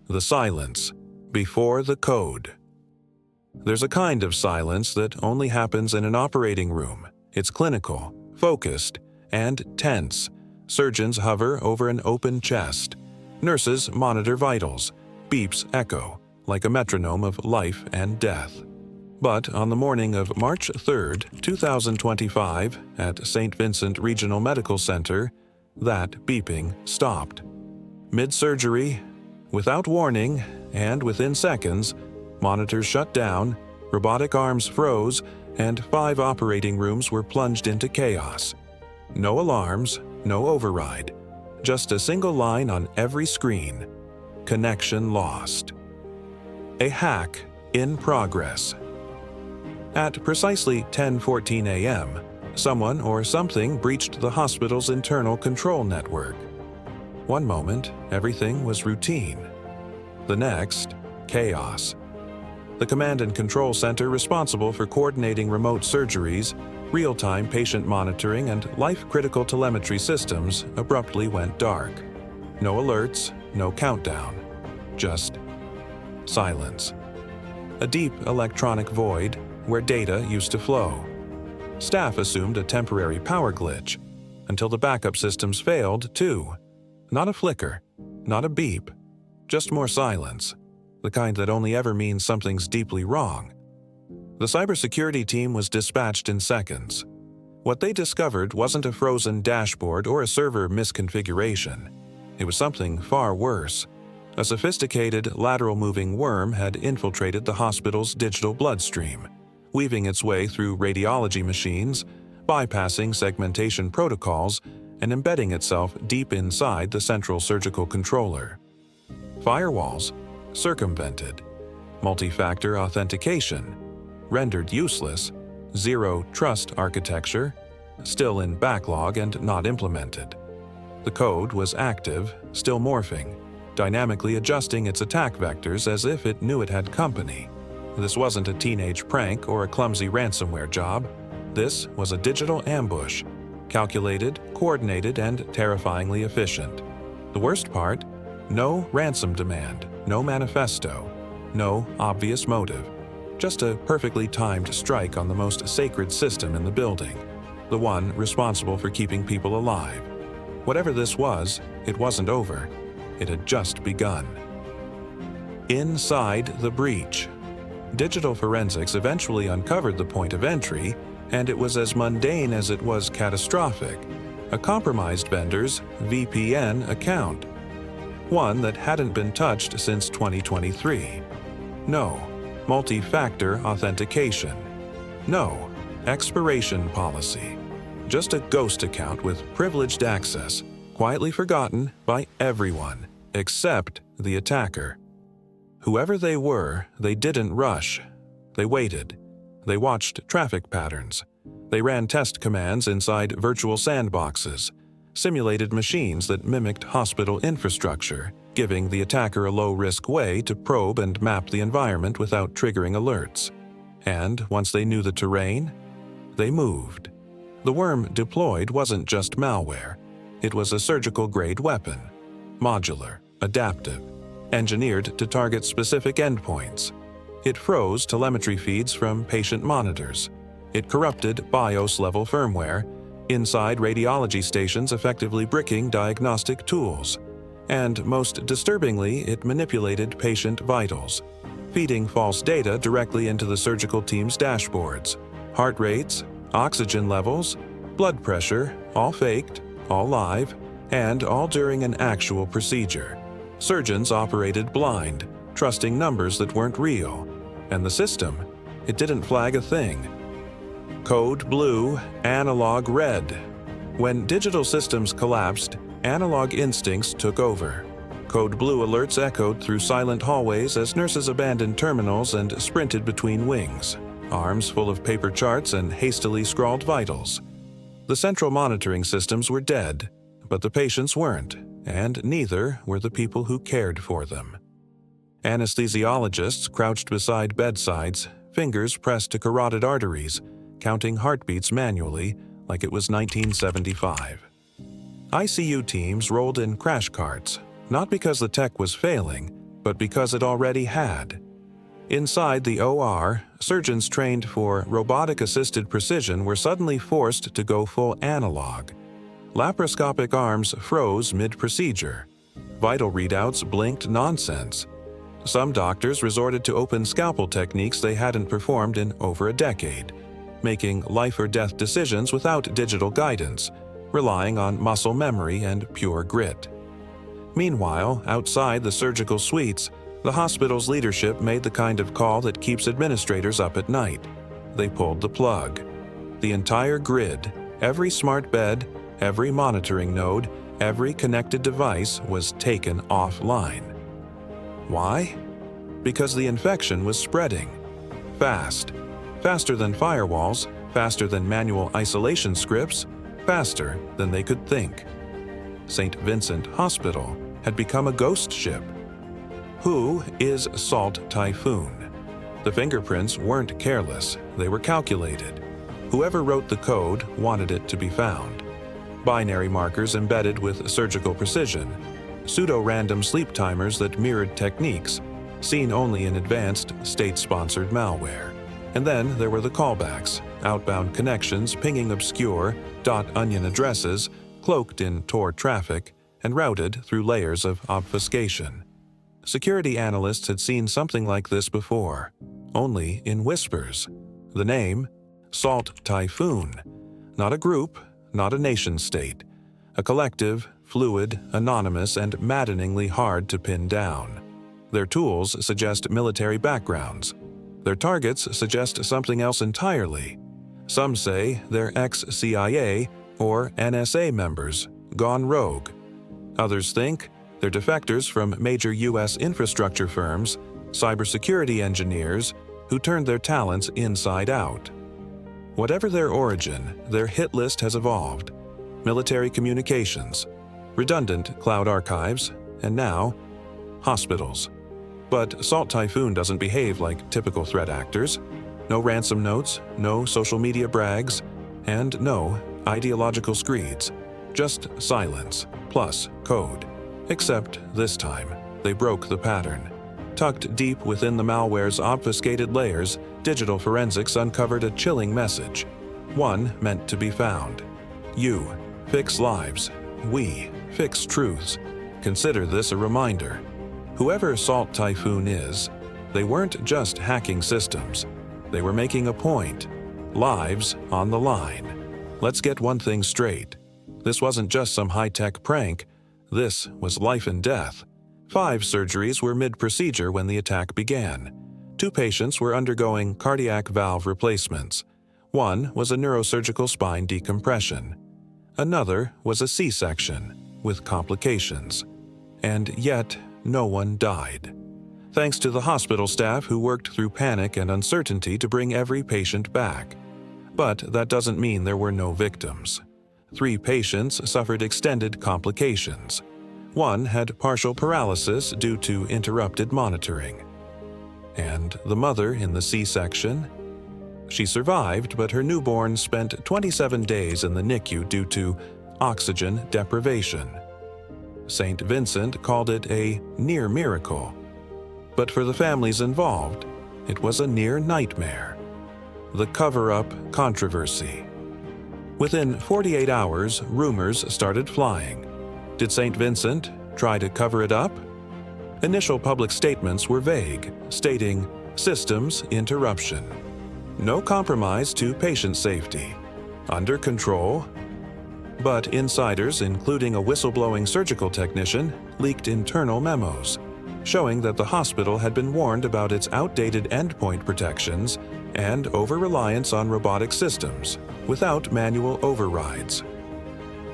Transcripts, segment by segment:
the silence before the code. There's a kind of silence that only happens in an operating room. It's clinical, focused, and tense. Surgeons hover over an open chest. Nurses monitor vitals. Beeps echo like a metronome of life and death. But on the morning of March 3, 2025, at St. Vincent Regional Medical Center, that beeping stopped. Mid-surgery, without warning, and within seconds, monitors shut down, robotic arms froze, and 5 operating rooms were plunged into chaos. No alarms, no override, just a single line on every screen: connection lost. A hack in progress. At precisely 10:14 a.m., someone or something breached the hospital's internal control network. One moment, everything was routine. The next, chaos. The command and control center responsible for coordinating remote surgeries, real-time patient monitoring, and life-critical telemetry systems abruptly went dark. No alerts, no countdown. Just silence. A deep electronic void where data used to flow. Staff assumed a temporary power glitch, until the backup systems failed too. Not a flicker, not a beep, just more silence, the kind that only ever means something's deeply wrong. The cybersecurity team was dispatched in seconds. What they discovered wasn't a frozen dashboard or a server misconfiguration. It was something far worse. A sophisticated, lateral-moving worm had infiltrated the hospital's digital bloodstream, weaving its way through radiology machines, bypassing segmentation protocols, and embedding itself deep inside the central surgical controller. Firewalls circumvented. Multi-factor authentication rendered useless. Zero trust architecture still in backlog and not implemented. The code was active, still morphing, dynamically adjusting its attack vectors as if it knew it had company. This wasn't a teenage prank or a clumsy ransomware job. This was a digital ambush, calculated, coordinated, and terrifyingly efficient. The worst part? No ransom demand, no manifesto, no obvious motive. Just a perfectly timed strike on the most sacred system in the building, the one responsible for keeping people alive. Whatever this was, it wasn't over. It had just begun. Inside the breach. Digital forensics eventually uncovered the point of entry, and it was as mundane as it was catastrophic: a compromised vendor's VPN account. One that hadn't been touched since 2023. No multi-factor authentication. No expiration policy. Just a ghost account with privileged access, quietly forgotten by everyone except the attacker. Whoever they were, they didn't rush. They waited. They watched traffic patterns. They ran test commands inside virtual sandboxes, simulated machines that mimicked hospital infrastructure, giving the attacker a low-risk way to probe and map the environment without triggering alerts. And once they knew the terrain, they moved. The worm deployed wasn't just malware. It was a surgical-grade weapon, modular, adaptive, engineered to target specific endpoints. It froze telemetry feeds from patient monitors. It corrupted BIOS-level firmware inside radiology stations, effectively bricking diagnostic tools. And most disturbingly, it manipulated patient vitals, feeding false data directly into the surgical team's dashboards. Heart rates, oxygen levels, blood pressure, all faked, all live, and all during an actual procedure. Surgeons operated blind, trusting numbers that weren't real. And the system, it didn't flag a thing. Code blue, analog red. When digital systems collapsed, analog instincts took over. Code blue alerts echoed through silent hallways as nurses abandoned terminals and sprinted between wings, arms full of paper charts and hastily scrawled vitals. The central monitoring systems were dead, but the patients weren't, and neither were the people who cared for them. Anesthesiologists crouched beside bedsides, fingers pressed to carotid arteries, counting heartbeats manually like it was 1975. ICU teams rolled in crash carts, not because the tech was failing, but because it already had. Inside the OR, surgeons trained for robotic-assisted precision were suddenly forced to go full analog. Laparoscopic arms froze mid-procedure. Vital readouts blinked nonsense. Some doctors resorted to open scalpel techniques they hadn't performed in over a decade, making life-or-death decisions without digital guidance, relying on muscle memory and pure grit. Meanwhile, outside the surgical suites, the hospital's leadership made the kind of call that keeps administrators up at night. They pulled the plug. The entire grid, every smart bed, every monitoring node, every connected device was taken offline. Why? Because the infection was spreading. Fast. Faster than firewalls, faster than manual isolation scripts, faster than they could think. St. Vincent Hospital had become a ghost ship. Who is Salt Typhoon? The fingerprints weren't careless, they were calculated. Whoever wrote the code wanted it to be found. Binary markers embedded with surgical precision, pseudo-random sleep timers that mirrored techniques, seen only in advanced, state-sponsored malware. And then there were the callbacks, outbound connections pinging obscure .onion addresses, cloaked in Tor traffic, and routed through layers of obfuscation. Security analysts had seen something like this before, only in whispers. The name? Salt Typhoon. Not a group, not a nation-state. A collective, fluid, anonymous, and maddeningly hard to pin down. Their tools suggest military backgrounds. Their targets suggest something else entirely. Some say they're ex-CIA or NSA members, gone rogue. Others think they're defectors from major U.S. infrastructure firms, cybersecurity engineers who turned their talents inside out. Whatever their origin, their hit list has evolved. Military communications, redundant cloud archives, and now, hospitals. But Salt Typhoon doesn't behave like typical threat actors. No ransom notes, no social media brags, and no ideological screeds. Just silence, plus code. Except this time, they broke the pattern. Tucked deep within the malware's obfuscated layers, digital forensics uncovered a chilling message. One meant to be found. You, fix lives. We, fix truths. Consider this a reminder. Whoever Salt Typhoon is, they weren't just hacking systems. They were making a point. Lives on the line. Let's get one thing straight. This wasn't just some high-tech prank. This was life and death. 5 surgeries were mid-procedure when the attack began. 2 patients were undergoing cardiac valve replacements. 1 was a neurosurgical spine decompression. Another was a C-section with complications. And yet, no one died. Thanks to the hospital staff who worked through panic and uncertainty to bring every patient back. But that doesn't mean there were no victims. 3 patients suffered extended complications. 1 had partial paralysis due to interrupted monitoring. And the mother in the C-section? She survived, but her newborn spent 27 days in the NICU due to oxygen deprivation. St. Vincent called it a near miracle. But for the families involved, it was a near nightmare. The cover-up controversy. Within 48 hours, rumors started flying. Did St. Vincent try to cover it up? Initial public statements were vague, stating systems interruption. No compromise to patient safety. Under control. But insiders, including a whistleblowing surgical technician, leaked internal memos, showing that the hospital had been warned about its outdated endpoint protections and over-reliance on robotic systems, without manual overrides.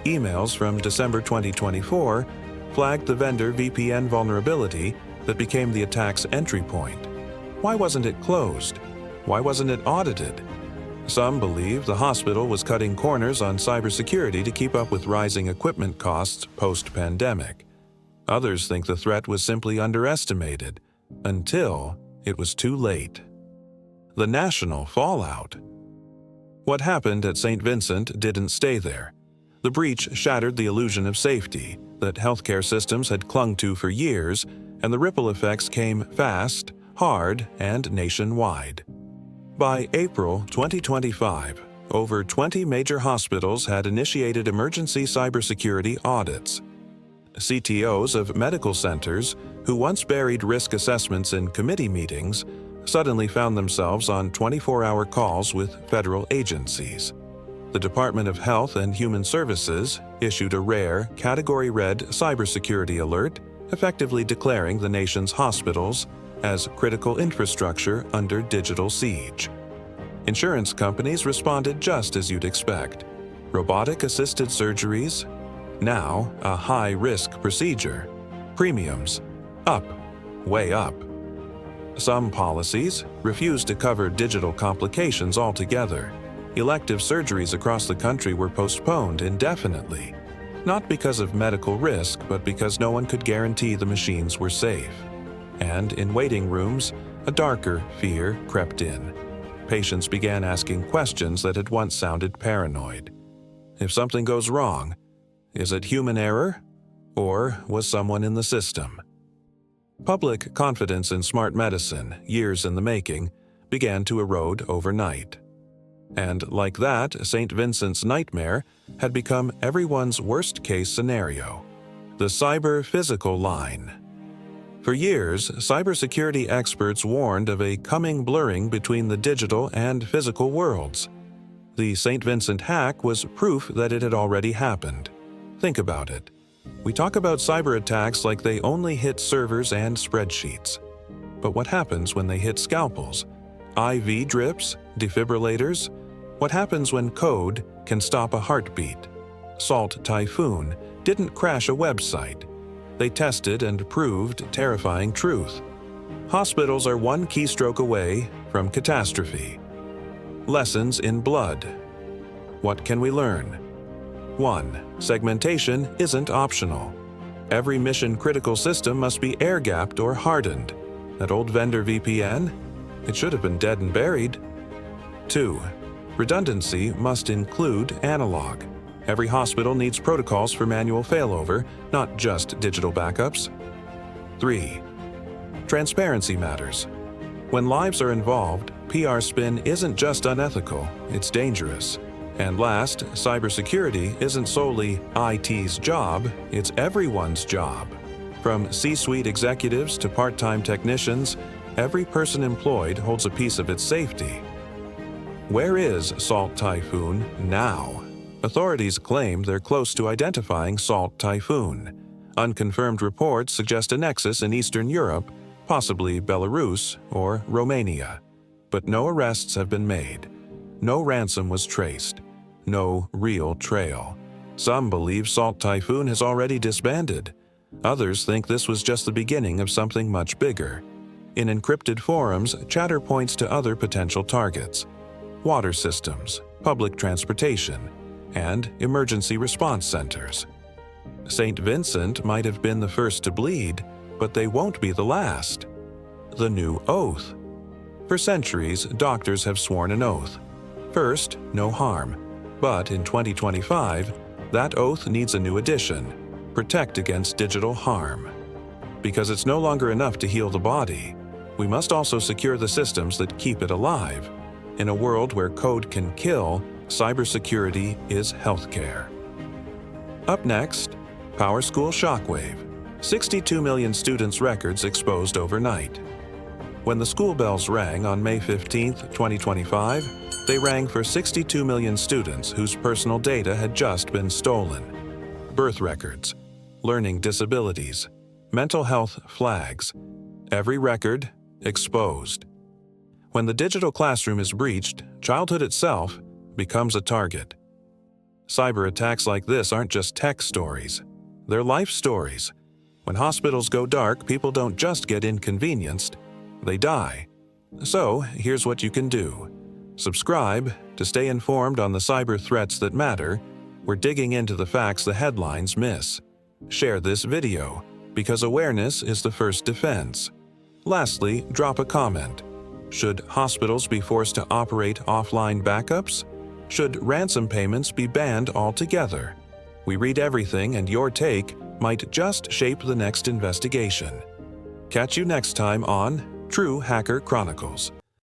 Emails from December 2024 flagged the vendor VPN vulnerability that became the attack's entry point. Why wasn't it closed? Why wasn't it audited? Some believe the hospital was cutting corners on cybersecurity to keep up with rising equipment costs post-pandemic. Others think the threat was simply underestimated, until it was too late. The national fallout. What happened at St. Vincent didn't stay there. The breach shattered the illusion of safety that healthcare systems had clung to for years and the ripple effects came fast, hard, and nationwide. By April 2025, over 20 major hospitals had initiated emergency cybersecurity audits. CTOs of medical centers, who once buried risk assessments in committee meetings, suddenly found themselves on 24-hour calls with federal agencies. The Department of Health and Human Services issued a rare, Category Red cybersecurity alert, effectively declaring the nation's hospitals as critical infrastructure under digital siege. Insurance companies responded just as you'd expect. Robotic-assisted surgeries, now a high-risk procedure. Premiums, up, way up. Some policies refused to cover digital complications altogether. Elective surgeries across the country were postponed indefinitely, not because of medical risk, but because no one could guarantee the machines were safe. And in waiting rooms, a darker fear crept in. Patients began asking questions that had once sounded paranoid. If something goes wrong, is it human error, or was someone in the system? Public confidence in smart medicine, years in the making, began to erode overnight. And like that, St. Vincent's nightmare had become everyone's worst-case scenario, the cyber-physical line. For years, cybersecurity experts warned of a coming blurring between the digital and physical worlds. The St. Vincent hack was proof that it had already happened. Think about it. We talk about cyber attacks like they only hit servers and spreadsheets. But what happens when they hit scalpels? IV drips? Defibrillators? What happens when code can stop a heartbeat? Salt Typhoon didn't crash a website. They tested and proved terrifying truth. Hospitals are one keystroke away from catastrophe. Lessons in blood. What can we learn? 1. Segmentation isn't optional. Every mission-critical system must be air-gapped or hardened. That old vendor VPN? It should have been dead and buried. 2. Redundancy must include analog. Every hospital needs protocols for manual failover, not just digital backups. 3. Transparency matters. When lives are involved, PR spin isn't just unethical, it's dangerous. And last, cybersecurity isn't solely IT's job, it's everyone's job. From C-suite executives to part-time technicians, every person employed holds a piece of its safety. Where is Salt Typhoon now? Authorities claim they're close to identifying Salt Typhoon. Unconfirmed reports suggest a nexus in Eastern Europe, possibly Belarus or Romania. But no arrests have been made. No ransom was traced. No real trail. Some believe Salt Typhoon has already disbanded. Others think this was just the beginning of something much bigger. In encrypted forums, chatter points to other potential targets: water systems, public transportation, and emergency response centers. St. Vincent might have been the first to bleed, but they won't be the last. The new oath. For centuries, doctors have sworn an oath. First, no harm. But in 2025, that oath needs a new addition: protect against digital harm. Because it's no longer enough to heal the body, we must also secure the systems that keep it alive. In a world where code can kill, cybersecurity is healthcare. Up next, PowerSchool Shockwave. 62 million students' records exposed overnight. When the school bells rang on May 15, 2025, they rang for 62 million students whose personal data had just been stolen. Birth records, learning disabilities, mental health flags, every record exposed. When the digital classroom is breached, childhood itself becomes a target. Cyber attacks like this aren't just tech stories. They're life stories. When hospitals go dark, people don't just get inconvenienced, they die. So, here's what you can do. Subscribe to stay informed on the cyber threats that matter. We're digging into the facts the headlines miss. Share this video, because awareness is the first defense. Lastly, drop a comment. Should hospitals be forced to operate offline backups? Should ransom payments be banned altogether? We read everything, and your take might just shape the next investigation. Catch you next time on True Hacker Chronicles.